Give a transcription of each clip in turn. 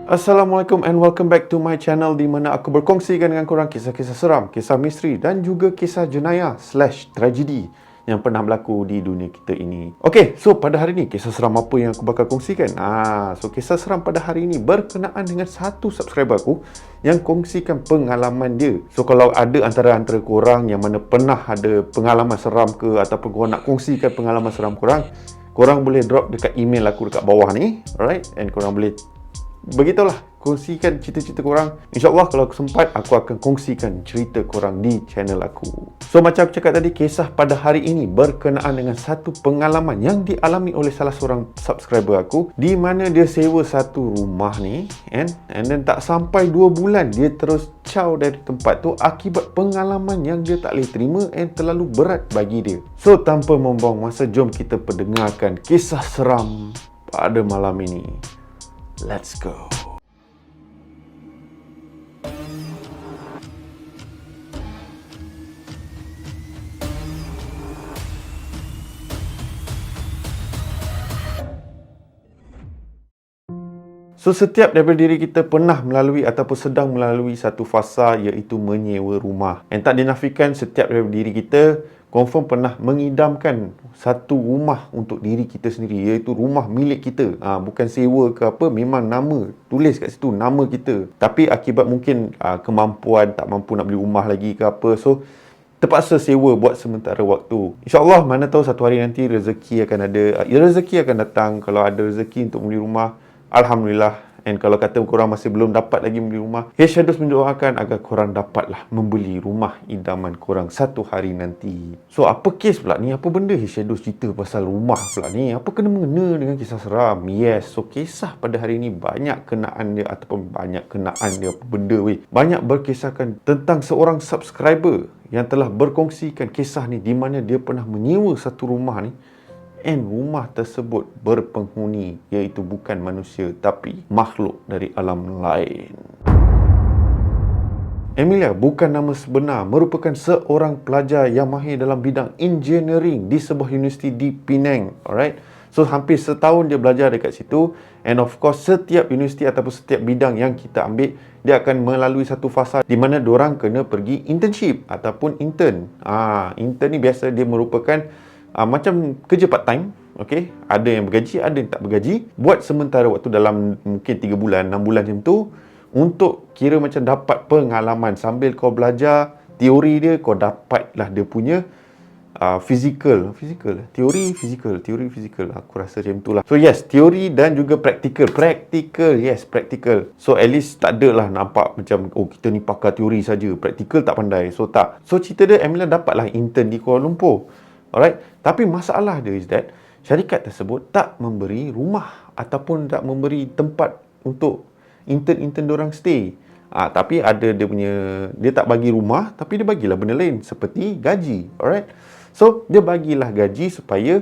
Assalamualaikum and welcome back to my channel di mana aku berkongsikan dengan korang kisah-kisah seram, kisah misteri dan juga kisah jenayah / tragedi yang pernah berlaku di dunia kita ini. Okay, so pada hari ni kisah seram apa yang aku bakal kongsikan? So kisah seram pada hari ini berkenaan dengan satu subscriber aku yang kongsikan pengalaman dia. So kalau ada antara korang yang mana pernah ada pengalaman seram ke ataupun korang nak kongsikan pengalaman seram korang boleh drop dekat email aku dekat bawah ni, alright? And korang boleh begitulah, kongsikan cerita-cerita korang. InsyaAllah kalau aku sempat, aku akan kongsikan cerita korang di channel aku. So macam aku cakap tadi, kisah pada hari ini berkenaan dengan satu pengalaman yang dialami oleh salah seorang subscriber aku, di mana dia sewa satu rumah ni and then tak sampai 2 bulan dia terus caw dari tempat tu akibat pengalaman yang dia tak boleh terima and terlalu berat bagi dia. So tanpa membuang masa, jom kita pendengarkan kisah seram pada malam ini. Let's go. So, setiap daripada diri kita pernah melalui ataupun sedang melalui satu fasa iaitu menyewa rumah. Dan tak dinafikan setiap daripada diri kita confirm pernah mengidamkan satu rumah untuk diri kita sendiri, iaitu rumah milik kita. Bukan sewa ke apa, memang nama tulis kat situ nama kita. Tapi akibat mungkin kemampuan tak mampu nak beli rumah lagi ke apa, so terpaksa sewa buat sementara waktu. InsyaAllah mana tahu satu hari nanti rezeki akan ada, rezeki akan datang. Kalau ada rezeki untuk beli rumah, Alhamdulillah. And kalau kata korang masih belum dapat lagi beli rumah, Shadows mendoakan agar korang dapatlah membeli rumah idaman korang satu hari nanti. So apa kes pula ni? Apa benda Shadows cerita pasal rumah pula ni? Apa kena-mengena dengan kisah seram? Yes, so kisah pada hari ni banyak kenaan dia, ataupun banyak kenaan dia apa benda weh. Banyak berkisahkan tentang seorang subscriber yang telah berkongsikan kisah ni, di mana dia pernah menyewa satu rumah ni and rumah tersebut berpenghuni, iaitu bukan manusia tapi makhluk dari alam lain. Emilia bukan nama sebenar, merupakan seorang pelajar yang mahir dalam bidang engineering di sebuah universiti di Penang. Alright, so hampir setahun dia belajar dekat situ. And of course, setiap universiti ataupun setiap bidang yang kita ambil, dia akan melalui satu fasa di mana diorang kena pergi internship ataupun intern. Intern ni biasa dia merupakan macam kerja part time. Okay, ada yang bergaji, ada yang tak bergaji, buat sementara waktu dalam mungkin 3 bulan, 6 bulan macam tu, untuk kira macam dapat pengalaman sambil kau belajar teori dia, kau dapatlah dia punya physical, teori physical, aku rasa macam tu lah. So yes, teori dan juga practical, so at least tak adalah nampak macam kita ni pakar teori saja, practical tak pandai. So tak, so cerita dia, Emilia dapatlah intern di Kuala Lumpur. Alright, tapi masalah dia is that syarikat tersebut tak memberi rumah ataupun tak memberi tempat untuk intern diorang stay. Tapi ada dia tak bagi rumah, tapi dia bagilah benda lain seperti gaji. Alright, so dia bagilah gaji supaya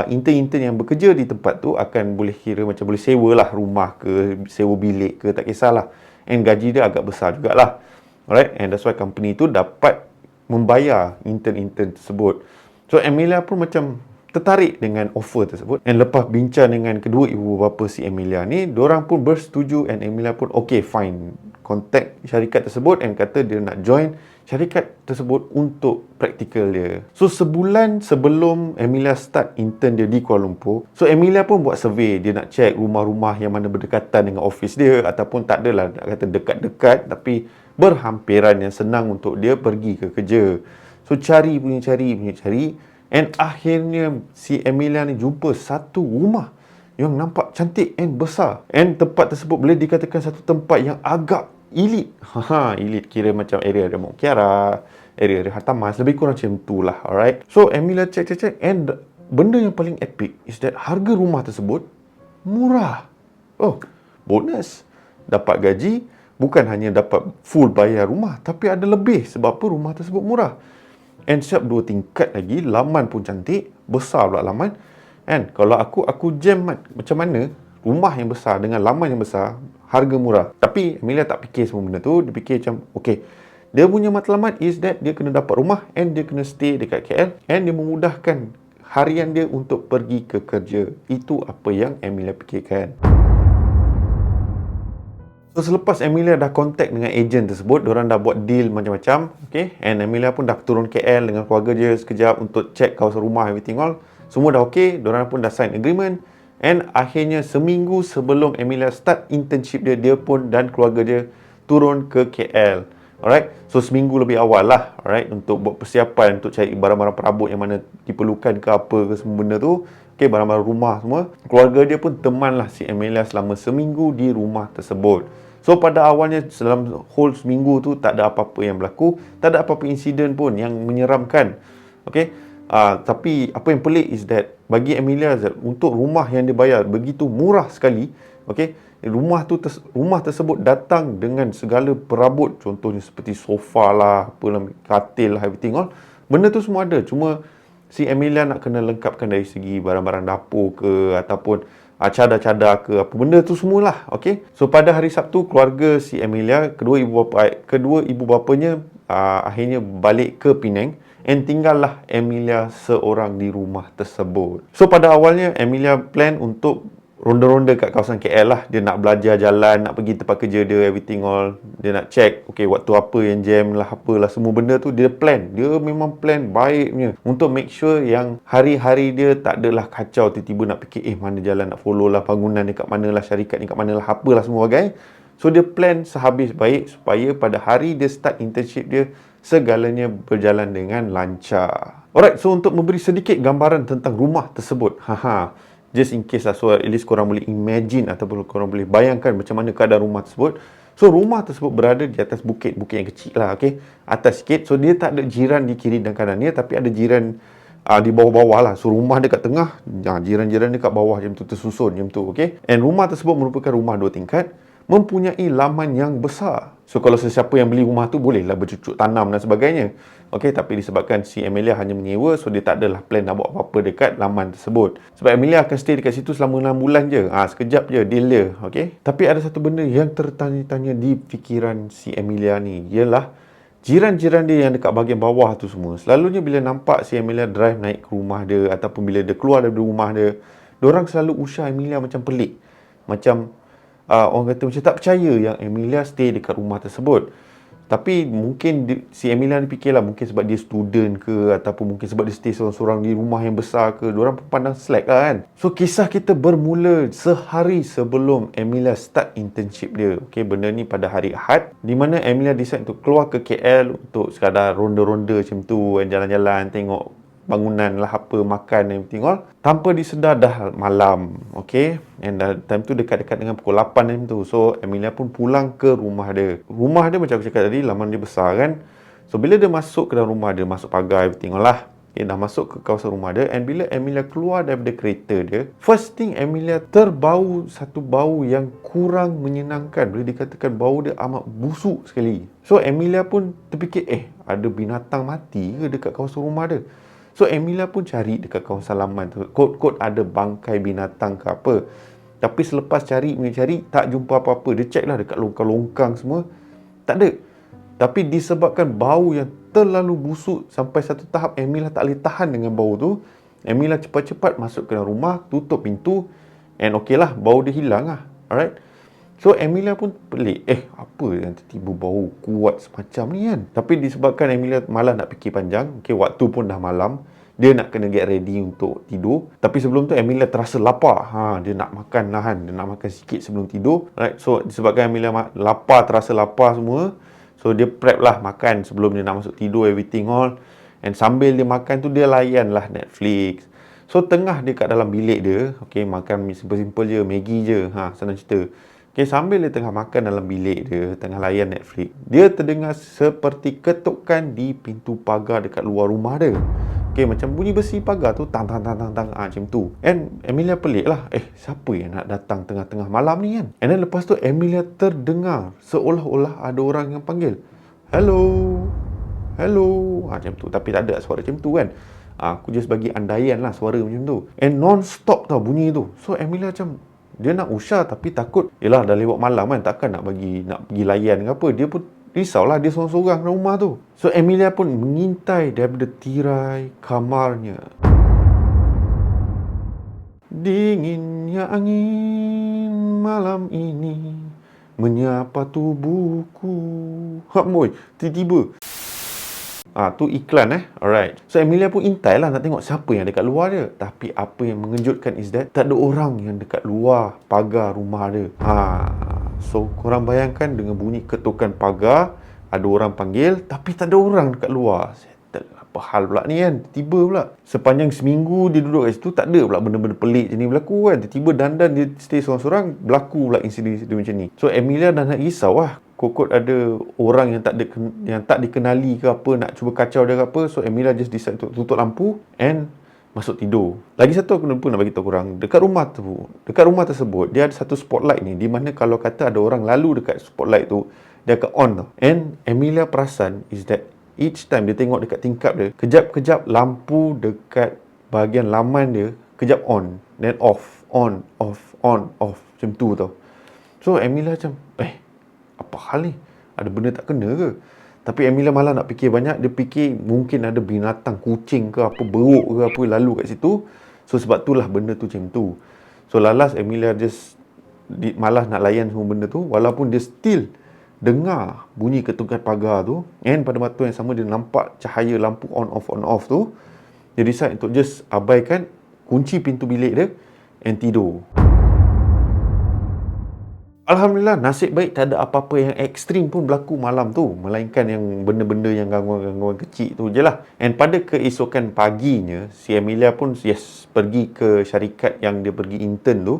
intern yang bekerja di tempat tu akan boleh kira macam boleh sewalah rumah ke, sewa bilik ke, tak kisahlah. And gaji dia agak besar jugalah. Alright, and that's why company tu dapat membayar intern tersebut. So Emilia pun macam tertarik dengan offer tersebut. And lepas bincang dengan kedua ibu bapa si Emilia ni, diorang pun bersetuju and Emilia pun okay fine, contact syarikat tersebut and kata dia nak join syarikat tersebut untuk praktikal dia. So sebulan sebelum Emilia start intern dia di Kuala Lumpur, so Emilia pun buat survey. Dia nak check rumah-rumah yang mana berdekatan dengan office dia, ataupun tak adalah nak kata dekat-dekat, tapi berhampiran yang senang untuk dia pergi ke kerja. So cari, and akhirnya si Emilia ni jumpa satu rumah yang nampak cantik and besar. And tempat tersebut boleh dikatakan satu tempat yang agak elite. Elite kira macam area Mount Kiara, area Harta Mas, lebih kurang macam tu lah. Alright, so Emilia check and benda yang paling epic is that harga rumah tersebut murah. Oh, bonus, dapat gaji, bukan hanya dapat full bayar rumah, tapi ada lebih. Sebab apa? Rumah tersebut murah. And siap 2 tingkat lagi, laman pun cantik, besar pula laman. And kalau aku jam macam mana rumah yang besar dengan laman yang besar, harga murah. Tapi Emilia tak fikir semua benda tu. Dia fikir macam okay, dia punya matlamat is that dia kena dapat rumah and dia kena stay dekat KL and dia memudahkan harian dia untuk pergi ke kerja. Itu apa yang Emilia fikirkan. So selepas Emilia dah contact dengan ejen tersebut, diorang dah buat deal macam-macam, okay, and Emilia pun dah turun KL dengan keluarga dia sekejap untuk check kawasan rumah, everything all. Semua dah okay, diorang pun dah sign agreement, and akhirnya seminggu sebelum Emilia start internship dia, dia pun dan keluarga dia turun ke KL. Alright, so seminggu lebih awal lah, alright, untuk buat persiapan untuk cari barang-barang perabot yang mana diperlukan ke apa ke semua benda tu. Okay, barang-barang rumah semua. Keluarga dia pun temanlah si Emilia selama seminggu di rumah tersebut. So pada awalnya dalam whole seminggu tu tak ada apa-apa yang berlaku, tak ada apa-apa insiden pun yang menyeramkan. Okay, tapi apa yang pelik is that bagi Emilia, untuk rumah yang dia bayar begitu murah sekali. Okay, rumah tersebut datang dengan segala perabot, contohnya seperti sofa lah, apalah, katil lah, everything all. Benda tu semua ada, cuma si Emilia nak kena lengkapkan dari segi barang-barang dapur ke ataupun cadar-cadar ke apa benda tu semualah. Okay, so pada hari Sabtu, keluarga si Emilia, kedua ibu bapanya akhirnya balik ke Penang, and tinggallah Emilia seorang di rumah tersebut. So pada awalnya Emilia plan untuk ronda-ronda kat kawasan KL lah. Dia nak belajar jalan, nak pergi tempat kerja dia, everything all. Dia nak check, okay, waktu apa yang jam lah, apalah, semua benda tu dia plan. Dia memang plan baiknya untuk make sure yang hari-hari dia tak adalah kacau, tiba-tiba nak fikir, mana jalan nak follow lah, bangunan ni kat mana lah, syarikat ni kat mana lah, apalah semua bagai. So dia plan sehabis baik supaya pada hari dia start internship dia, segalanya berjalan dengan lancar. Alright, so untuk memberi sedikit gambaran tentang rumah tersebut, just in case lah, so at least korang boleh imagine ataupun korang boleh bayangkan macam mana keadaan rumah tersebut. So rumah tersebut berada di atas bukit yang kecil lah, okay, atas sikit. So dia tak ada jiran di kiri dan kanan dia, tapi ada jiran di bawah-bawah lah. So rumah dia kat tengah, jiran-jiran dia kat bawah macam tu, tersusun macam tu, okay. And rumah tersebut merupakan rumah 2 tingkat, mempunyai laman yang besar. So kalau sesiapa yang beli rumah tu, bolehlah bercucuk tanam dan sebagainya. Okey, tapi disebabkan si Emilia hanya menyewa, so dia tak adalah plan nak buat apa-apa dekat laman tersebut. Sebab Emilia akan stay dekat situ selama 6 bulan je. Sekejap je deal dia, okey. Tapi ada satu benda yang tertanya-tanya di fikiran si Emilia ni, ialah jiran-jiran dia yang dekat bahagian bawah tu semua. Selalunya bila nampak si Emilia drive naik ke rumah dia ataupun bila dia keluar dari rumah dia, diorang selalu usah Emilia macam pelik. Macam orang kata macam tak percaya yang Emilia stay dekat rumah tersebut. Tapi mungkin si Emilia ni fikirlah, mungkin sebab dia student ke, ataupun mungkin sebab dia stay seorang-seorang di rumah yang besar ke, diorang pun pandang slack lah kan. So kisah kita bermula sehari sebelum Emilia start internship dia. Okay, benda ni pada hari Ahad, di mana Emilia decide untuk keluar ke KL untuk sekadar ronda-ronda macam tu, jalan-jalan, tengok bangunan lah, apa, makan, everything all. Tanpa disedar dah malam, okay. And time tu dekat-dekat dengan pukul 8 macam tu. So Emilia pun pulang ke rumah dia. Rumah dia macam aku cakap tadi, laman dia besar kan. So bila dia masuk ke dalam rumah dia, masuk pagar, everything all lah, okay, dah masuk ke kawasan rumah dia. And bila Emilia keluar daripada kereta dia, first thing Emilia terbau satu bau yang kurang menyenangkan. Boleh dikatakan bau dia amat busuk sekali. So Emilia pun terfikir, ada binatang mati ke dekat kawasan rumah dia. So Emilia pun cari dekat kawasan laman tu, kot ada bangkai binatang ke apa. Tapi selepas cari, tak jumpa apa-apa. Dia check lah dekat longkang-longkang semua, tak ada. Tapi disebabkan bau yang terlalu busuk, sampai satu tahap Emilia tak boleh tahan dengan bau tu, Emilia cepat-cepat masuk ke dalam rumah, tutup pintu, and okey lah, bau dia hilang lah. Alright. So Emilia pun pelik, apa yang tiba-tiba bau kuat semacam ni kan. Tapi disebabkan Emilia malas nak fikir panjang, okay, waktu pun dah malam, dia nak kena get ready untuk tidur. Tapi sebelum tu Emilia terasa lapar. Dia nak makan lah kan, dia nak makan sikit sebelum tidur. Right, so disebabkan Emilia terasa lapar semua, so dia prep lah makan sebelum dia nak masuk tidur, everything all. And sambil dia makan tu, dia layan lah Netflix. So tengah dia kat dalam bilik dia, okay, makan simple-simple je, Maggi je, senang cerita. Okay, sambil dia tengah makan dalam bilik dia, tengah layan Netflix, dia terdengar seperti ketukan di pintu pagar dekat luar rumah dia. Okay, macam bunyi besi pagar tu, tang, macam tu. And Emilia pelik lah, siapa yang nak datang tengah-tengah malam ni kan. And then lepas tu Emilia terdengar seolah-olah ada orang yang panggil, hello, macam tu. Tapi tak ada suara macam tu kan. Aku just bagi andaian lah suara macam tu. And non-stop tau bunyi tu. So Emilia macam, dia nak usah tapi takut, yelah dah lewat malam kan, takkan nak pergi layan ke apa. Dia pun risaulah, dia seorang-seorang dalam rumah tu. So Emilia pun mengintai daripada tirai kamarnya. Dinginnya angin malam ini Menyapa tubuhku. Boy, tiba-tiba. Tu iklan Alright. So Emilia pun intai lah nak tengok siapa yang dekat luar dia. Tapi apa yang mengejutkan is that tak ada orang yang dekat luar pagar rumah dia. So korang bayangkan dengan bunyi ketukan pagar, ada orang panggil tapi tak ada orang dekat luar. Settle, apa hal pula ni kan? Tiba pula sepanjang seminggu dia duduk kat situ, tak ada pula benda-benda pelik macam ni berlaku kan. Tiba-tiba dandan dia stay seorang-seorang, berlaku pula insiden-insiden macam ni. So Emilia dah nak risau lah. Kokot ada orang yang tak dikenali ke apa, nak cuba kacau dia ke apa. So Emilia just decide untuk tutup lampu and masuk tidur. Lagi satu aku lupa nak bagi tahu korang, dekat rumah tersebut dia ada satu spotlight ni, di mana kalau kata ada orang lalu dekat spotlight tu, dia akan on tau. And Emilia perasan is that each time dia tengok dekat tingkap dia, kejap-kejap lampu dekat bahagian laman dia kejap on, then off, on, off, on, off, macam tu tau. So Emilia macam, apa hal ni? Ada benda tak kena ke? Tapi Emilia malah nak fikir banyak. Dia fikir mungkin ada binatang, kucing ke apa, beruk ke apa lalu kat situ. So sebab itulah benda tu macam tu. So lalas Emilia just malas nak layan semua benda tu, walaupun dia still dengar bunyi ketukan pagar tu, and pada waktu yang sama dia nampak cahaya lampu on off tu. Dia decide untuk just abaikan, kunci pintu bilik dia and tidur. Alhamdulillah, nasib baik tak ada apa-apa yang ekstrim pun berlaku malam tu, melainkan yang benda-benda yang gangguan-gangguan kecil tu je lah. And pada keesokan paginya, si Emilia pun pergi ke syarikat yang dia pergi intern tu.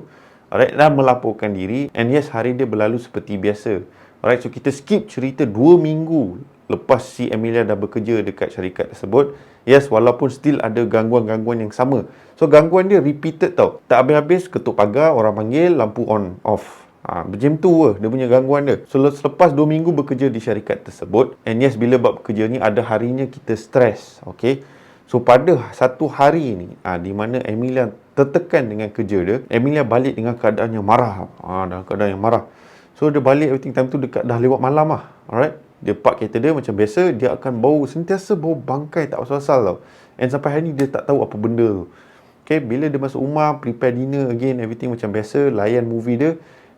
Alright, dan melaporkan diri. And yes, hari dia berlalu seperti biasa. Alright, so kita skip cerita 2 minggu lepas si Emilia dah bekerja dekat syarikat tersebut. Yes, walaupun still ada gangguan-gangguan yang sama. So gangguan dia repeated tau. Tak habis-habis, ketuk pagar, orang panggil, lampu on, off. Macam tu dia punya gangguan dia. So selepas 2 minggu bekerja di syarikat tersebut, and yes, bila buat bekerja ni ada harinya kita stres. Okay, so pada satu hari ni di mana Emilia tertekan dengan kerja dia, Emilia balik dengan keadaan yang marah. Dalam keadaan yang marah. So dia balik everything time tu dekat dah lewat malam lah. Alright, dia park kereta dia macam biasa. Dia akan sentiasa bau bangkai tak asal-asal tau. And sampai hari ni dia tak tahu apa benda tu. Okay, bila dia masuk rumah, prepare dinner again, everything macam biasa, layan movie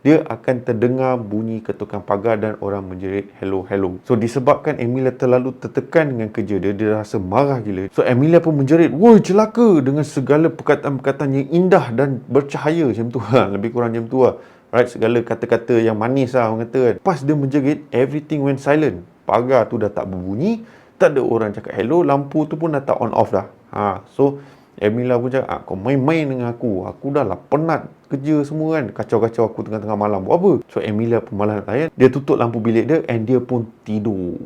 dia akan terdengar bunyi ketukan pagar dan orang menjerit hello, hello. So disebabkan Emilia terlalu tertekan dengan kerja dia rasa marah gila. So Emilia pun menjerit, "Woi, celaka!" dengan segala perkataan-perkataan yang indah dan bercahaya macam tu. Lebih kurang macam tu lah. Right, segala kata-kata yang manis lah orang kata kan. Pas dia menjerit, everything went silent. Pagar tu dah tak berbunyi, tak ada orang cakap hello, lampu tu pun dah tak on off dah. So Emilia pun cakap, kau main-main dengan aku. Aku dah lah penat kerja semua kan. Kacau-kacau aku tengah-tengah malam. Buat apa? So Emilia pun malas nak layan. Dia tutup lampu bilik dia and dia pun tidur.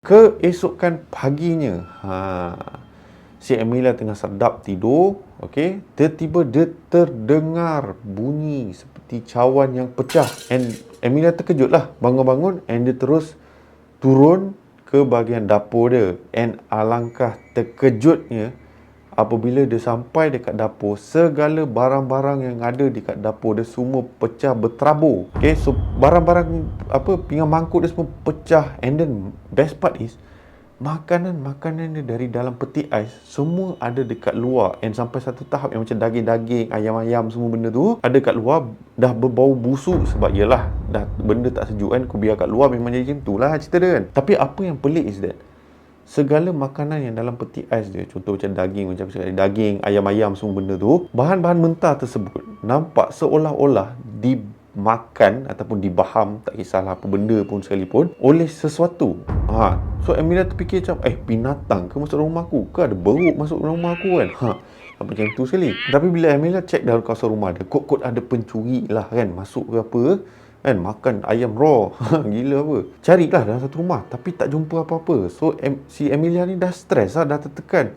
Keesokan paginya, si Emilia tengah sedap tidur. Okay, tiba-tiba dia terdengar bunyi seperti cawan yang pecah. And Emilia terkejut lah. Bangun-bangun and dia terus turun ke bahagian dapur dia. And alangkah terkejutnya apabila dia sampai dekat dapur, segala barang-barang yang ada dekat dapur dia semua pecah berterabur. Okay, so barang-barang pinggan mangkuk dia semua pecah. And then best part is makanan dia dari dalam peti ais semua ada dekat luar. And sampai satu tahap yang macam daging-daging, ayam-ayam semua benda tu ada kat luar, dah berbau busuk. Sebab yelah, dah benda tak sejuk kan, aku biar kat luar memang jadi macam tu lah cerita dia kan. Tapi apa yang pelik is that segala makanan yang dalam peti ais dia, contoh macam daging, macam daging, ayam-ayam semua benda tu, bahan-bahan mentah tersebut nampak seolah-olah dimakan ataupun dibaham, tak kisahlah apa benda pun sekalipun, oleh sesuatu. So Emilia terfikir macam, binatang ke masuk rumah aku? Ke ada beruk masuk rumah aku kan? Macam tu sekali. Tapi bila Emilia cek dalam kawasan rumah dia, kot-kot ada pencuri lah kan, masuk ke apa kan, makan ayam raw. Gila apa. Carilah dalam satu rumah tapi tak jumpa apa-apa. So si Emilia ni dah stres lah, dah tertekan.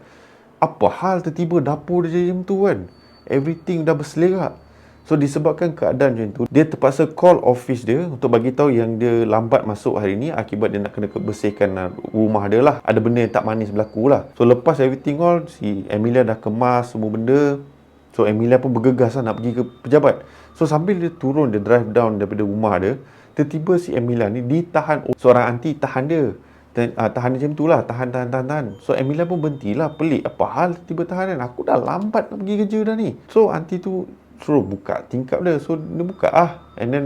Apa hal tiba-tiba dapur dia jadi macam tu kan? Everything dah berselerak. So disebabkan keadaan macam tu, dia terpaksa call office dia untuk bagi tahu yang dia lambat masuk hari ni akibat dia nak kena bersihkan rumah dia lah. Ada benda yang tak manis berlaku lah. So lepas everything all, si Emilia dah kemas semua benda. So Emilia pun bergegas lah nak pergi ke pejabat. So sambil dia turun, dia drive down daripada rumah dia, tiba-tiba si Emilia ni ditahan. Seorang aunty tahan dia. Tahan dia macam tu lah. Tahan. So Emilia pun berhenti lah. Pelik, apa hal tiba tahan kan? Aku dah lambat nak pergi kerja dah ni. So aunty tu suruh buka tingkap dia. So dia buka and then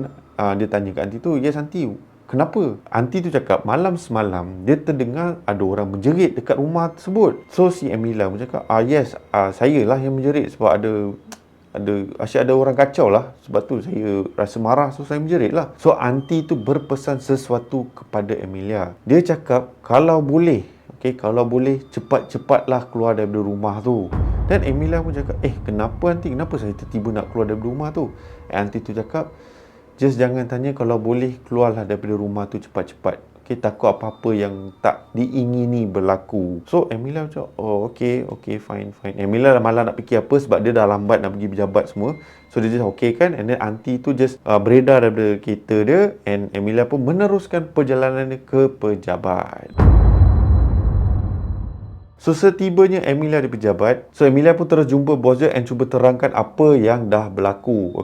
dia tanya kat aunty tu, yes aunty, kenapa? Aunty tu cakap malam semalam dia terdengar ada orang menjerit dekat rumah tersebut. So si Emilia pun cakap, yes, saya lah yang menjerit sebab asyik ada orang kacau lah. Sebab tu saya rasa marah, so saya menjerit lah. So aunty tu berpesan sesuatu kepada Emilia. Dia cakap kalau boleh, kalau boleh cepat-cepatlah keluar daripada rumah tu. Dan Emilia pun cakap, kenapa aunty? Kenapa saya tiba-tiba nak keluar daripada rumah tu? Aunty tu cakap, just jangan tanya, kalau boleh keluarlah daripada rumah tu cepat-cepat. Takut apa-apa yang tak diingini berlaku. So Emilia macam, okay, fine. Emilia malah nak fikir apa sebab dia dah lambat nak pergi pejabat semua. So dia just okay kan. And then aunty tu just beredar daripada kereta dia. And Emilia pun meneruskan perjalanan dia ke pejabat. So setibanya Emilia di pejabat, so Emilia pun terus jumpa bos dia and cuba terangkan apa yang dah berlaku.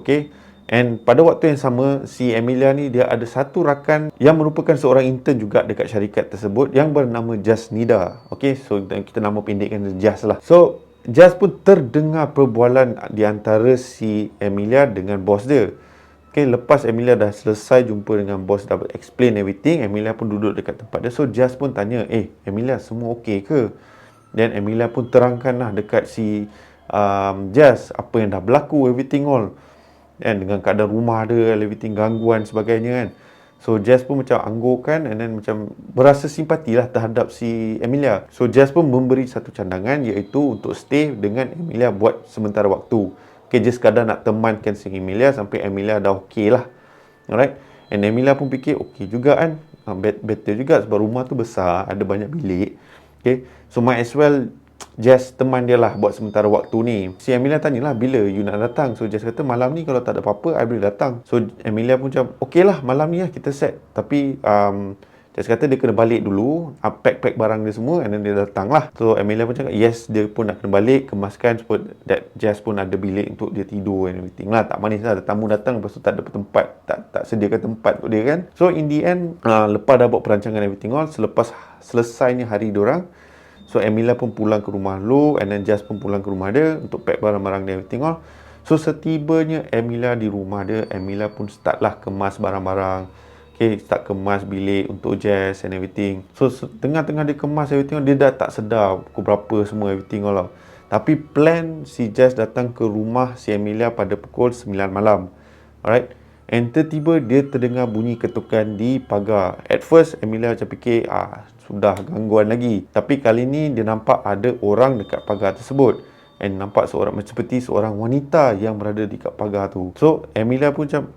And pada waktu yang sama, si Emilia ni dia ada satu rakan yang merupakan seorang intern juga dekat syarikat tersebut yang bernama Jasnida. So kita nama pendekkan Jas lah. So Jas pun terdengar perbualan di antara si Emilia dengan bos dia. Lepas Emilia dah selesai jumpa dengan bos, dah explain everything, Emilia pun duduk dekat tempat dia. So Jas pun tanya, Emilia, semua okey ke? Dan Emilia pun terangkan lah dekat si Jas apa yang dah berlaku, everything all. Dan dengan keadaan rumah dia, everything, gangguan sebagainya kan. So Jas pun macam angguk kan, and then macam berasa simpati lah terhadap si Emilia. So Jas pun memberi satu candangan, iaitu untuk stay dengan Emilia buat sementara waktu. Just sekadar nak temankan si Emilia sampai Emilia dah okey lah. Alright. And Emilia pun fikir okey juga kan, better juga sebab rumah tu besar, ada banyak bilik. So might as well Jas teman dia lah buat sementara waktu ni. Si Emilia tanyalah, bila you nak datang? So Jas kata, malam ni kalau tak ada apa-apa, I boleh datang. So Emilia pun macam, okey lah, malam ni lah kita set. Tapi Jas kata dia kena balik dulu, pack barang dia semua, and then dia datang lah. So Emilia pun cakap, yes, dia pun nak kena balik, kemaskan supaya that Jas pun ada bilik untuk dia tidur and everything lah. Tak manis lah, ada tamu datang, lepas tu tak ada tempat, tak sediakan tempat untuk dia kan. So in the end, lepas dah buat perancangan everything all, selepas selesainya hari diorang, so Emilia pun pulang ke rumah Lu, and then Jas pun pulang ke rumah dia untuk pack barang-barang dia everything all. So setibanya Emilia di rumah dia, Emilia pun start lah kemas barang-barang. Start kemas bilik untuk Jas and everything. So tengah-tengah dia kemas everything, dia dah tak sedar pukul berapa semua everything all. Tapi plan si Jas datang ke rumah si Emilia pada pukul 9 malam. Alright. And tiba-tiba dia terdengar bunyi ketukan di pagar. At first Emilia macam fikir, sudah gangguan lagi. Tapi kali ni dia nampak ada orang dekat pagar tersebut. And nampak seperti seorang wanita yang berada di kat pagar tu. So Emilia pun macam,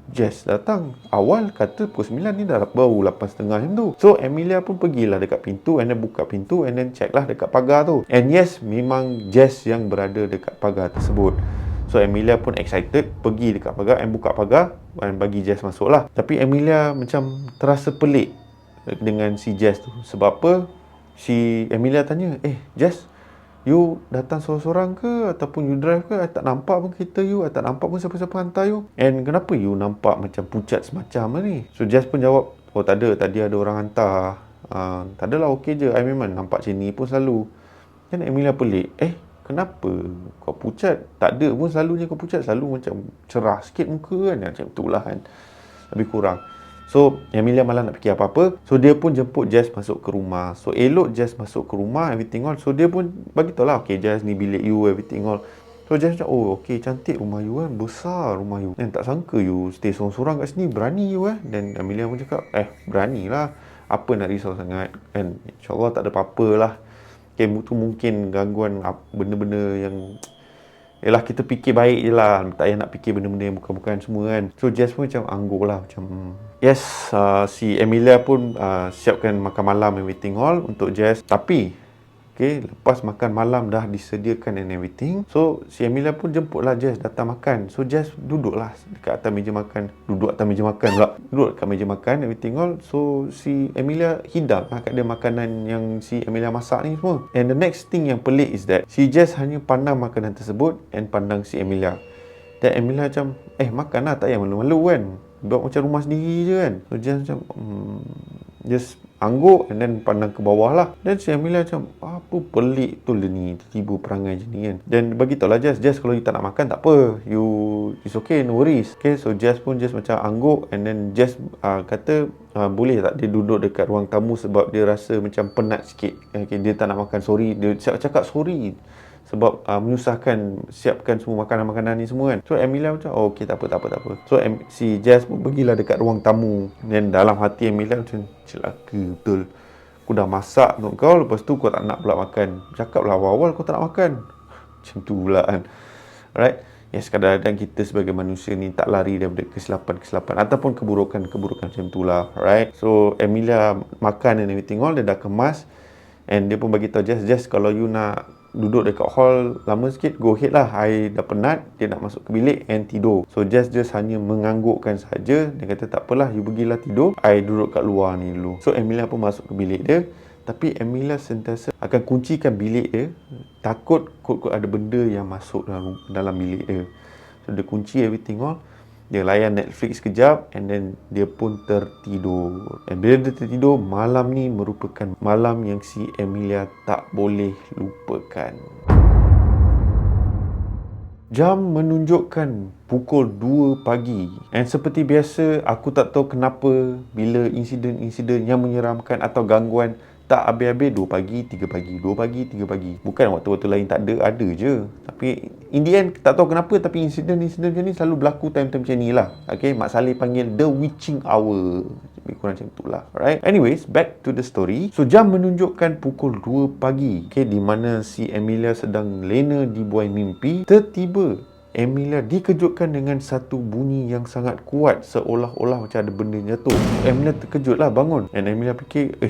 Jas datang. Awal kata pukul 9, ni dah baru 8.30 macam tu. So Emilia pun pergilah dekat pintu, and then buka pintu, and then check lah dekat pagar tu. And yes, memang Jas yang berada dekat pagar tersebut. So Emilia pun excited, pergi dekat pagar and buka pagar dan bagi Jas masuk lah. Tapi Emilia macam terasa pelik dengan si Jas tu. Sebab apa? Si Emilia tanya, Jas, you datang sorang-sorang ke? Ataupun you drive ke? I tak nampak pun kereta you, I tak nampak pun siapa-siapa hantar you. And kenapa you nampak macam pucat semacam ni? So Jas pun jawab, tak ada, tadi ada orang hantar. Tak adalah, okey je, I memang nampak macam ni pun selalu. Dan Emilia pelik, kenapa kau pucat? Tak ada pun selalunya kau pucat, selalu macam cerah sikit muka kan. Macam itulah kan, lebih kurang. So Emilia malah nak fikir apa-apa. So dia pun jemput Jas masuk ke rumah. So elok Jas masuk ke rumah, everything all. So dia pun bagi tahu lah, okay Jas, ni bilik you, everything all. So Jas macam, okay, cantik rumah you kan, besar rumah you. Dan tak sangka you stay sorang-sorang kat sini, berani you Dan Emilia pun cakap, beranilah, apa nak risau sangat kan, InsyaAllah tak ada apa-apa lah. Okay, tu mungkin gangguan benda-benda yang, yelah, kita fikir baik je lah, tak payah nak fikir benda-benda yang bukan-bukan semua kan. So Jas pun macam angguk lah, macam yes. Si Emilia pun siapkan makan malam everything all untuk Jas. Tapi lepas makan malam dah disediakan and everything, so si Emilia pun jemputlah Jas datang makan. So Jas duduklah dekat atas meja makan. Duduk dekat meja makan everything all. So si Emilia hidang kat dia makanan yang si Emilia masak ni semua. And the next thing yang pelik is that si Jas hanya pandang makanan tersebut and pandang si Emilia. Dan Emilia macam, makan lah, tak payah malu-malu kan, buat macam rumah sendiri je kan. So Jas macam just angguk and then pandang ke bawah lah. Dan si Amelia macam, apa pelik tu dia ni, tiba-tiba perangai je ni kan. Dan bagi tahu lah Jess kalau you tak nak makan tak apa, it's okay, no worries. Okay, so Jess macam angguk and then Jess kata boleh tak dia duduk dekat ruang tamu sebab dia rasa macam penat sikit. Okay, dia tak nak makan, sorry. Dia cakap sorry sebab menyusahkan siapkan semua makanan-makanan ni semua kan. So Amelia macam okey tak apa. So si Jess pun pergilah dekat ruang tamu. Dan dalam hati Amelia macam celaka betul. Aku dah masak untuk kau, lepas tu kau tak nak pula makan. Cakaplah awal-awal kau tak nak makan. Macam tu pula kan. Alright. Yes, kadang-kadang kita sebagai manusia ni tak lari daripada kesilapan ataupun keburukan macam tu lah. Alright. So Amelia makan and everything all, dia dah kemas. And dia pun bagi tahu Jess kalau you nak duduk dekat hall lama sikit, go ahead lah. I dah penat, dia nak masuk ke bilik and tidur. So Jess hanya menganggukkan saja. Dia kata tak apalah, you pergilah tidur, I duduk kat luar ni dulu. So Amelia pun masuk ke bilik dia. Tapi Amelia sentiasa akan kuncikan bilik dia, takut ada benda yang masuk dalam bilik dia. So dia kunci everything all. Dia layan Netflix sekejap and then dia pun tertidur. Dan bila dia tertidur, malam ni merupakan malam yang si Amelia tak boleh lupakan. Jam menunjukkan pukul 2 pagi. And seperti biasa, aku tak tahu kenapa bila insiden-insiden yang menyeramkan atau gangguan tak habis-habis 2 pagi, 3 pagi, 2 pagi, 3 pagi. Bukan waktu-waktu lain tak ada je. Tapi in the end, tak tahu kenapa, tapi insiden-insiden macam ni selalu berlaku time-time macam ni lah. Okay, Mak Saleh panggil the witching hour. Lebih kurang macam itulah. Alright. Anyways, back to the story. So, jam menunjukkan pukul 2 pagi. Okay, di mana si Amelia sedang lena di buai mimpi. Tiba-tiba Amelia dikejutkan dengan satu bunyi yang sangat kuat, seolah-olah macam ada benda jatuh. Amelia terkejut lah, bangun. And Amelia fikir,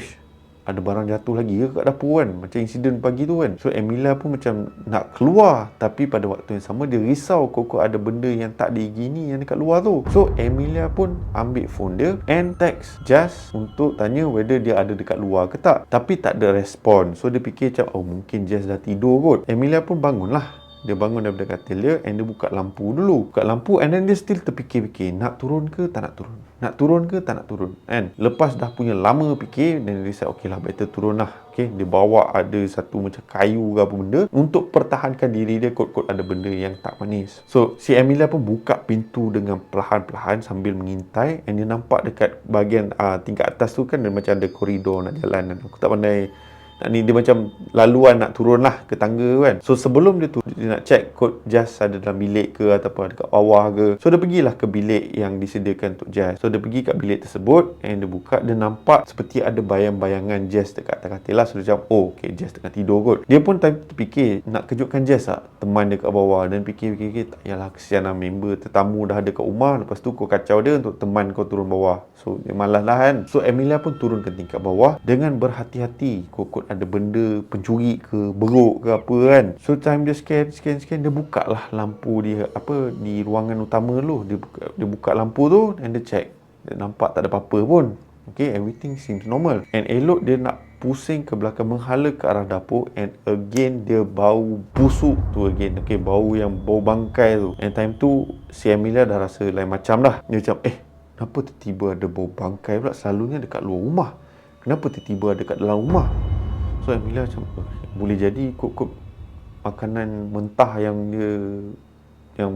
ada barang jatuh lagi ke kat dapur kan, macam insiden pagi tu kan. So Amelia pun macam nak keluar, tapi pada waktu yang sama dia risau kok ada benda yang tak digini yang dekat luar tu. So Amelia pun ambil phone dia and text Jess untuk tanya whether dia ada dekat luar ke tak. Tapi tak ada respon. So dia fikir macam mungkin Jess dah tidur kot. Amelia pun bangun lah. Dia bangun daripada katil dia and dia buka lampu dulu. Buka lampu and then dia still terfikir-fikir, nak turun ke tak nak turun? Nak turun ke tak nak turun? And lepas dah punya lama fikir, dan dia decide okey lah, better turun lah. Okay, dia bawa ada satu macam kayu ke apa benda untuk pertahankan diri dia kot ada benda yang tak manis. So si Amelia pun buka pintu dengan perlahan-perlahan sambil mengintai, and dia nampak dekat bahagian tingkat atas tu kan dia macam ada koridor nak jalan. Dan aku tak pandai ni, dia macam laluan nak turun lah ke tangga kan. So sebelum dia turun, dia nak check kod Jess ada dalam bilik ke ataupun dekat bawah ke. So dia pergilah ke bilik yang disediakan untuk Jess. So dia pergi kat bilik tersebut and dia buka, dia nampak seperti ada bayang-bayangan Jess dekat atas katil lah. So dia macam okay, Jess tengah tidur kot. Dia pun terfikir nak kejutkan Jess lah, teman dia kat bawah. Dan fikir tak yalah, kesian lah member tetamu dah ada kat rumah, lepas tu kau kacau dia untuk teman kau turun bawah. So dia malas lah kan. So Amelia pun turun ke tingkat bawah dengan berhati-hati, kok ada benda pencuri ke, beruk ke apa kan. So time dia scan, dia buka lah lampu dia di ruangan utama dulu. Dia buka lampu tu dan dia check. Dia nampak tak ada apa-apa pun. Okay, everything seems normal. And elok dia nak pusing ke belakang, menghala ke arah dapur, and again dia bau busuk tu again. Okay, bau bangkai tu. And time tu si Amelia dah rasa lain macam dah. Dia macam kenapa tiba-tiba ada bau bangkai pula? Selalunya dekat luar rumah. Kenapa tiba-tiba ada kat dalam rumah? So Amelia macam boleh jadi kok makanan mentah yang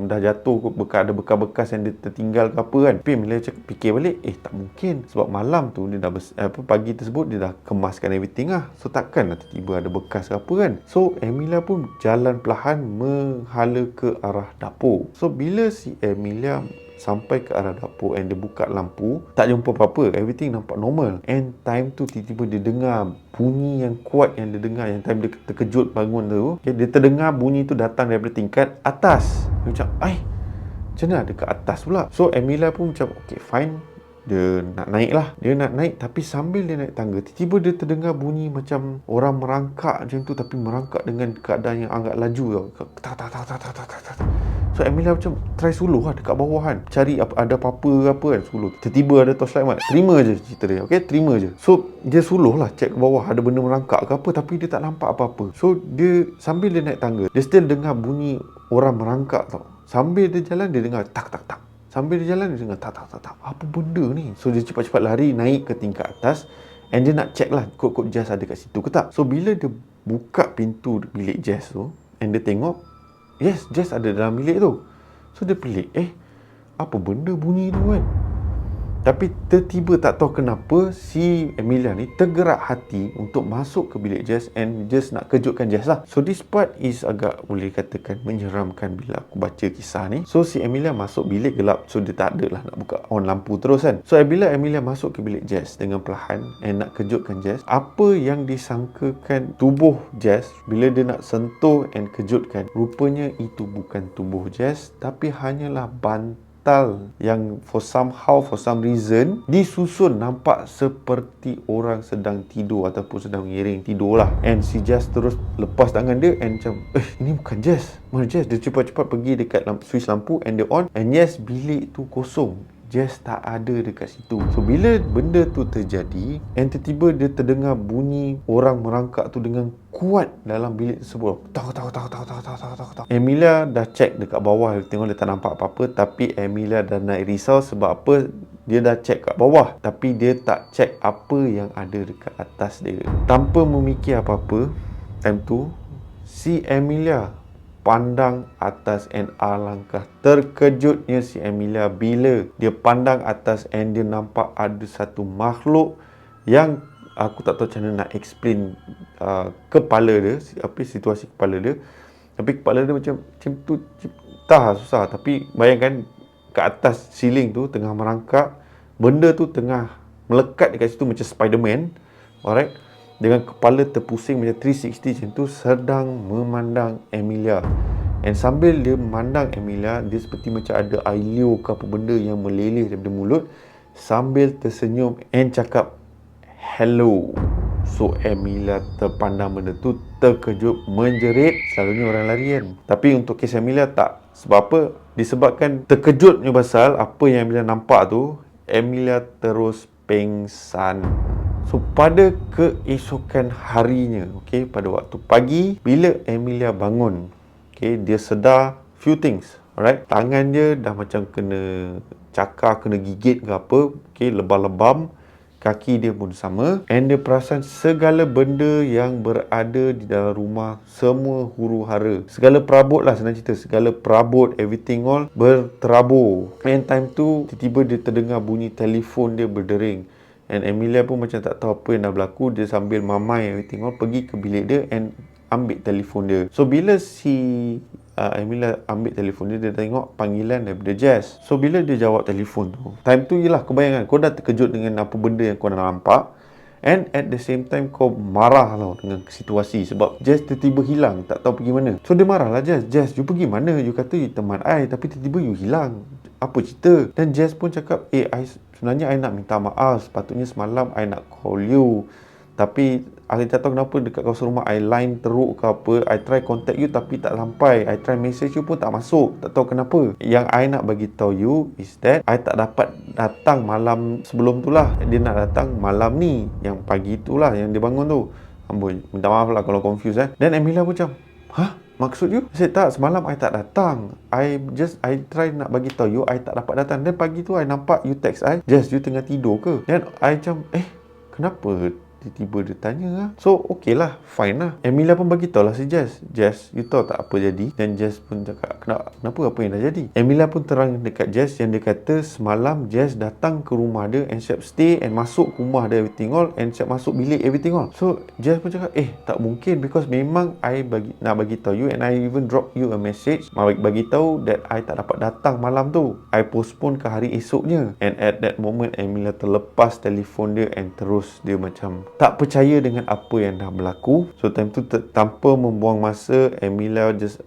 dah jatuh, ada bekas-bekas yang dia tertinggal ke apa kan. Tapi Amelia fikir balik, tak mungkin, sebab malam tu dia dah pagi tersebut dia dah kemaskan everything lah. So takkan tiba-tiba ada bekas ke apa kan. So Amelia pun jalan perlahan menghala ke arah dapur. So bila si Amelia sampai ke arah dapur and dia buka lampu, tak jumpa apa-apa, everything nampak normal. And time tu tiba-tiba dia dengar bunyi yang kuat yang dia dengar, yang time dia terkejut bangun tu. Okay, dia terdengar bunyi tu datang daripada tingkat atas. Dia macam macam mana ada ke atas pula. So Amelia pun macam okay fine, dia nak naik lah. Dia nak naik, tapi sambil dia naik tangga, tiba-tiba dia terdengar bunyi macam orang merangkak macam tu, tapi merangkak dengan keadaan yang agak laju tau. So Amelia macam try suluh lah dekat bawah kan, cari ada apa-apa kan, suluh. Tiba-tiba ada torchlight mat, terima je cerita dia. Okay, terima je. So dia suluh lah, check ke bawah ada benda merangkak ke apa, tapi dia tak nampak apa-apa. So dia sambil dia naik tangga, dia still dengar bunyi orang merangkak tau. Sambil dia jalan, dia dengar tak. Sambil dia jalan, dia dengar tak. Apa benda ni? So dia cepat-cepat lari naik ke tingkat atas. And dia nak check lah kod-kod Jess ada kat situ ke tak. So bila dia buka pintu bilik Jess tu, and dia tengok, yes, Jess ada dalam bilik tu. So dia pelik, apa benda bunyi tu kan. Tapi tiba-tiba tak tahu kenapa si Emilia ni tergerak hati untuk masuk ke bilik Jess and just nak kejutkan Jess lah. So this part is agak boleh katakan menyeramkan bila aku baca kisah ni. So si Emilia masuk bilik gelap, so dia tak ada lah nak buka on lampu terus kan. So bila Emilia masuk ke bilik Jess dengan perlahan and nak kejutkan Jess, apa yang disangkakan tubuh Jess bila dia nak sentuh and kejutkan, rupanya itu bukan tubuh Jess tapi hanyalah bantal yang for some reason disusun nampak seperti orang sedang tidur ataupun sedang mengiring tidur lah. And si Jess terus lepas tangan dia and macam, ini bukan Jess, mana Jess? Dia cepat-cepat pergi dekat switch lampu and dia on, and yes, bilik tu kosong. Jess tak ada dekat situ. So bila benda tu terjadi and tiba-tiba dia terdengar bunyi orang merangkak tu dengan kuat dalam bilik tersebut. Tahu. Emilia dah check dekat bawah, tengok dia tak nampak apa-apa, tapi Emilia dah naik risau sebab apa? Dia dah check kat bawah tapi dia tak check apa yang ada dekat atas dia. Tanpa memikir apa-apa, time tu si Emilia pandang atas and alangkah terkejutnya si Emilia bila dia pandang atas and dia nampak ada satu makhluk yang aku tak tahu macam mana nak explain kepala dia, situasi kepala dia. Tapi kepala dia macam tu, susah. Tapi bayangkan kat atas ceiling tu tengah merangkak, benda tu tengah melekat dekat situ macam Spiderman, alright, dengan kepala terpusing macam 360 macam tu, sedang memandang Emilia. And sambil dia memandang Emilia, dia seperti macam ada air liur ke apa benda yang meleleh daripada mulut, sambil tersenyum and cakap hello. So Emilia terpandang benda tu, terkejut, menjerit. Selalunya orang lari kan, tapi untuk kes Emilia tak. Sebab apa? Disebabkan terkejutnya pasal apa yang Emilia nampak tu, Emilia terus pengsan. So pada keesokan harinya, pada waktu pagi, bila Emilia bangun, dia sedar few things, alright. Tangan dia dah macam kena cakar, kena gigit ke apa, lebam-lebam. Kaki dia pun sama, and dia perasan segala benda yang berada di dalam rumah semua huru-hara. Segala perabot lah, senang cerita, segala perabot, everything all berterabur. And time tu tiba-tiba dia terdengar bunyi telefon dia berdering. And Emilia pun macam tak tahu apa yang dah berlaku. Dia sambil mamai everything all pergi ke bilik dia and ambil telefon dia. So bila si Emilia ambil telefon dia, dia tengok panggilan daripada Jess. So bila dia jawab telefon tu, time tu yelah kebayangan, kau dah terkejut dengan apa benda yang kau dah nampak, and at the same time kau marah lah dengan situasi sebab Jess tiba-tiba hilang, tak tahu pergi mana. So dia marah lah Jess, you pergi mana? You kata you teman I, tapi tiba-tiba you hilang, apa cerita? Dan Jess pun cakap, sebenarnya I nak minta maaf, sepatutnya semalam I nak call you, tapi I tak tahu kenapa dekat kawasan rumah I line teruk ke apa. I try contact you tapi tak sampai. I try message you pun tak masuk. Tak tahu kenapa. Yang I nak bagi tahu you is that I tak dapat datang malam sebelum tu lah. Dia nak datang malam ni, yang pagi tu lah, yang dia bangun tu. Amboi, minta maaf lah kalau confused Dan Emilia pun macam, maksud you? Saya tak, semalam I tak datang. I try nak bagi tahu you I tak dapat datang. Dan pagi tu I nampak you text I, Jess, you tengah tidur ke? Dan I macam, kenapa? Tiba-tiba dia tanya lah. So okey lah, fine lah. Emilia pun bagi tahu lah si Jess, you tahu tak apa jadi? Dan Jess pun cakap, kenapa apa yang dah jadi? Emilia pun terang dekat Jess yang dia kata semalam Jess datang ke rumah dia and siap stay and masuk rumah dia everything all, and siap masuk bilik everything all. So Jess pun cakap, tak mungkin, because memang I nak bagi tahu you, and I even drop you a message bagi tahu that I tak dapat datang malam tu. I postpone ke hari esoknya. And at that moment Emilia terlepas telefon dia and terus dia macam tak percaya dengan apa yang dah berlaku. So time tu tanpa membuang masa, Emilia just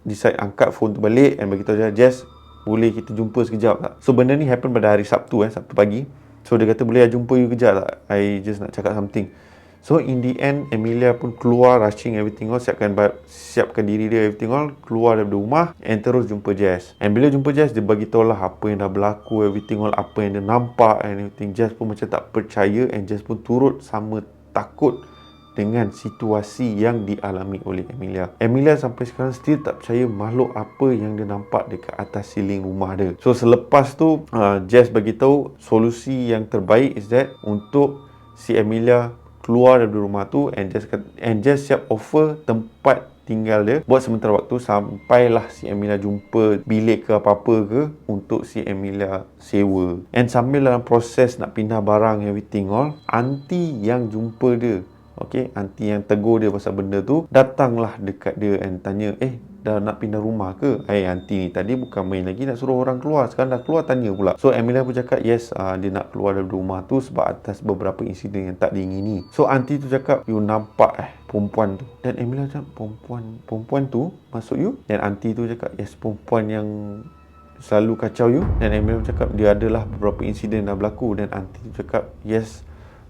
decide angkat phone tu balik and beritahu dia, Jess, boleh kita jumpa sekejap tak? So benda ni happen pada hari Sabtu Sabtu pagi. So dia kata, boleh jumpa you kejap tak? I just nak cakap something. So in the end, Emilia pun keluar rushing everything all, siapkan diri dia everything all, keluar daripada rumah and terus jumpa Jess. And bila jumpa Jess, dia bagi tahu lah apa yang dah berlaku everything all, apa yang dia nampak and everything. Jess pun macam tak percaya, and Jess pun turut sama takut dengan situasi yang dialami oleh Emilia. Emilia sampai sekarang still tak percaya makhluk apa yang dia nampak dekat atas siling rumah dia. So selepas tu Jess bagi tahu solusi yang terbaik is that untuk si Emilia keluar dari rumah tu and just siap offer tempat tinggal dia buat sementara waktu sampailah si Emilia jumpa bilik ke apa-apa ke untuk si Emilia sewa. And sambil dalam proses nak pindah barang everything all, aunty yang jumpa dia, okay, aunty yang tegur dia pasal benda tu, datanglah dekat dia and tanya, dah nak pindah rumah ke? Aunty ni tadi bukan main lagi nak suruh orang keluar, sekarang dah keluar tanya pula. So Emilia pun cakap yes, dia nak keluar dari rumah tu sebab atas beberapa insiden yang tak diingini. So aunty tu cakap, you nampak perempuan tu? Dan Emilia cakap, perempuan tu masuk you? Dan aunty tu cakap, yes, perempuan yang selalu kacau you. Dan Emilia cakap, dia adalah beberapa insiden dah berlaku. Dan aunty tu cakap, yes,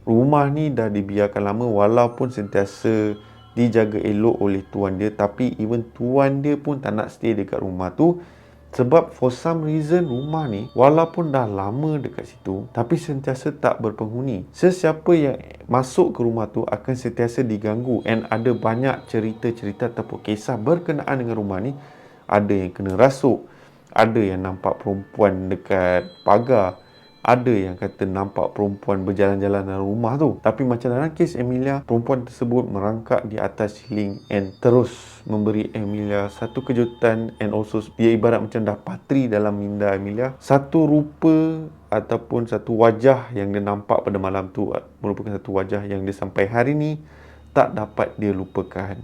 rumah ni dah dibiarkan lama walaupun sentiasa dijaga elok oleh tuan dia, tapi even tuan dia pun tak nak stay dekat rumah tu sebab for some reason rumah ni walaupun dah lama dekat situ tapi sentiasa tak berpenghuni. Sesiapa yang masuk ke rumah tu akan sentiasa diganggu and ada banyak cerita-cerita ataupun kisah berkenaan dengan rumah ni. Ada yang kena rasuk, ada yang nampak perempuan dekat pagar, ada yang kata nampak perempuan berjalan-jalan dalam rumah tu. Tapi macam dalam kes Emilia, perempuan tersebut merangkak di atas ceiling and terus memberi Emilia satu kejutan and also dia ibarat macam dah patri dalam minda Emilia. Satu rupa ataupun satu wajah yang dia nampak pada malam tu merupakan satu wajah yang dia sampai hari ni tak dapat dia lupakan.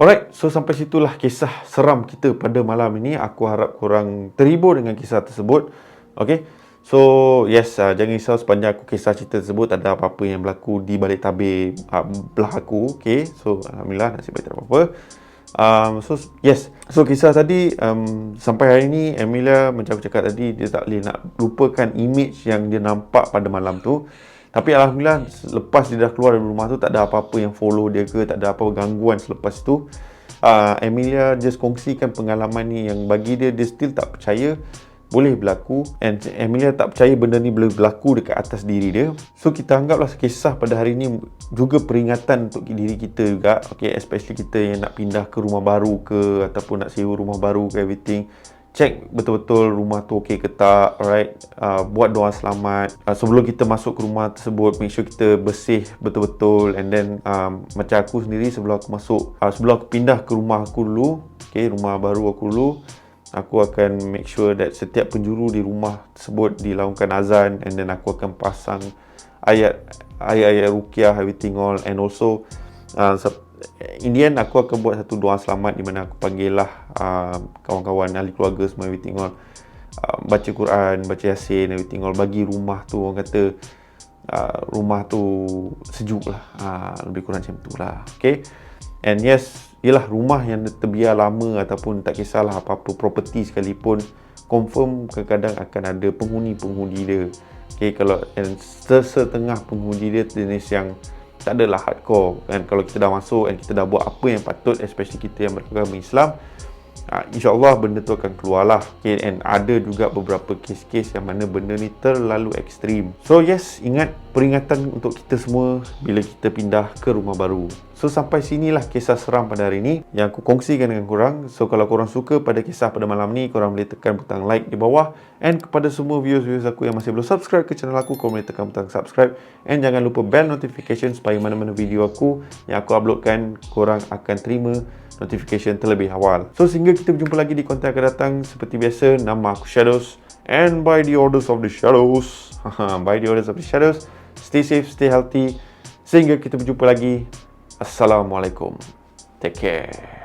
Alright, so sampai situlah kisah seram kita pada malam ini. Aku harap korang terhibur dengan kisah tersebut. Okay, so yes, jangan risau sepanjang aku kisah cerita tersebut tak ada apa-apa yang berlaku di balik tabir belah aku. Okay, so Alhamdulillah nasib baik tak ada apa-apa. So yes, so kisah tadi sampai hari ni Emilia macam aku cakap tadi, dia tak boleh nak lupakan image yang dia nampak pada malam tu. Tapi Alhamdulillah lepas dia dah keluar dari rumah tu tak ada apa-apa yang follow dia ke, tak ada apa gangguan selepas tu. Emilia just kongsikan pengalaman ni yang bagi dia still tak percaya boleh berlaku, and Emilia tak percaya benda ni boleh berlaku dekat atas diri dia. So kita anggaplah kisah pada hari ni juga peringatan untuk diri kita juga, okay, especially kita yang nak pindah ke rumah baru ke ataupun nak sewa rumah baru ke everything. Check betul-betul rumah tu okey ke tak, alright. Buat doa selamat sebelum kita masuk ke rumah tersebut. Make sure kita bersih betul-betul. And then macam aku sendiri sebelum aku masuk, sebelum aku pindah ke rumah aku dulu, okay, rumah baru aku dulu, aku akan make sure that setiap penjuru di rumah tersebut dilaungkan azan, and then aku akan pasang ayat-ayat ruqyah everything all. And also in the end aku akan buat satu doa selamat di mana aku panggil lah kawan-kawan, ahli keluarga semua everything all, baca Quran, baca Yasin everything all, bagi rumah tu orang kata rumah tu sejuk lah, lebih kurang macam tu lah. Okay, and yes, yelah, rumah yang terbiar lama ataupun tak kisahlah apa-apa property sekalipun, confirm kadang-kadang akan ada penghuni-penghuni dia. Okay, kalau setengah penghuni dia jenis yang tak adalah hardcore kan. Kalau kita dah masuk dan kita dah buat apa yang patut, especially kita yang beragama Islam, InsyaAllah benda tu akan keluar lah. Okay, and ada juga beberapa kes-kes yang mana benda ni terlalu ekstrim. So yes, ingat peringatan untuk kita semua bila kita pindah ke rumah baru. So sampai sinilah kisah seram pada hari ni yang aku kongsikan dengan korang. So kalau korang suka pada kisah pada malam ni, korang boleh tekan butang like di bawah. And kepada semua viewers aku yang masih belum subscribe ke channel aku, korang boleh tekan butang subscribe. And jangan lupa bell notification supaya mana-mana video aku yang aku uploadkan, korang akan terima notification terlebih awal. So sehingga kita berjumpa lagi di konten akan datang. Seperti biasa, nama aku Shadows, and by the orders of the Shadows, by the orders of the Shadows, stay safe, stay healthy. Sehingga kita berjumpa lagi. Assalamualaikum. Take care.